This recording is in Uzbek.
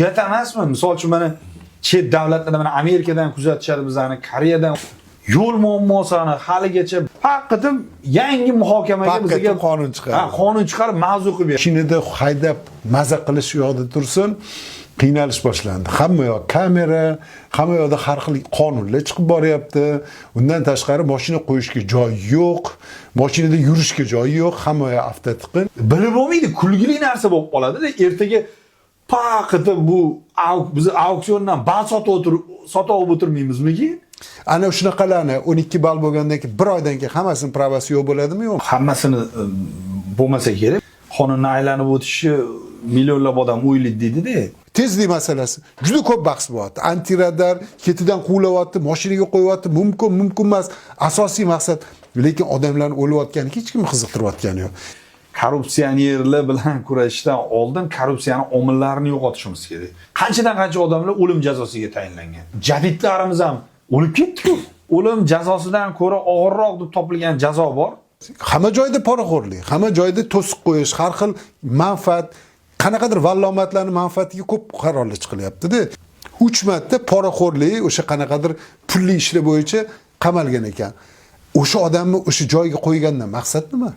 uyat emasmi? Misol uchun mana chet davlatlarda mana Amerikadan kuzatishadi bizani, Koreyadan yo'l muammosini haligacha haqiqatan yangi muhokamaga bizga qonun chiqarib. Ha, qonun chiqarib mavzu qilib berdi. Mashinada haydab maza qilish yo'qda tursin, qiynalish boshlandi. Hamma yoq kamera, hamma yoqda har xil qonunlar chiqib boryapti. Undan tashqari mashina qo'yishga joy yo'q, mashinada yurishga joy yo'q, hamma yoq avtotiqin. Bilib bo'lmaydi, kulgili narsa bo'lib qoladi-da. Ertaga faqat bu biz auksiondan bal sotib o'tirmaymizmi? Ana shunaqalarni 12 ball bo'lgandan keyin bir oydan keyin hammasini pravasi yo'q bo'ladimi yo'q? Hammasini bo'lmasa kerak. Qonunni aylanib o'tishi millionlab odam o'ylaydi deydi-da. Tezlik masalasi juda ko'p bahs bo'lyapti. Antiradar ketidan quvlayapti, mashinaga qo'yyapti, mumkin emas. Asosiy maqsad lekin odamlarning o'layotganiga hech kim qiziqtirayotgani yo'q. Korrupsionerlar bilan kurashishdan oldin korrupsiyani omillarini yo'qotishimiz kerak. Qancha odamlar o'lim jazosiga tayinlangan. Jadidlarimiz ham o'lib ketdi-ku. O'lim jazosidan ko'ra og'irroq deb topilgan jazo bor. Hamma joyda poraxo'rlik, hamma joyda to'siq qo'yish, har xil manfaat, qanaqadir vallomatlarning manfaatiga ko'p qarorlar chiqilyapti-da. 3 marta poraxo'rlik, o'sha qanaqadir pulli ishlar bo'yicha qamalgan ekan. O'sha odamni o'sha joyga qo'ygandan maqsad nima?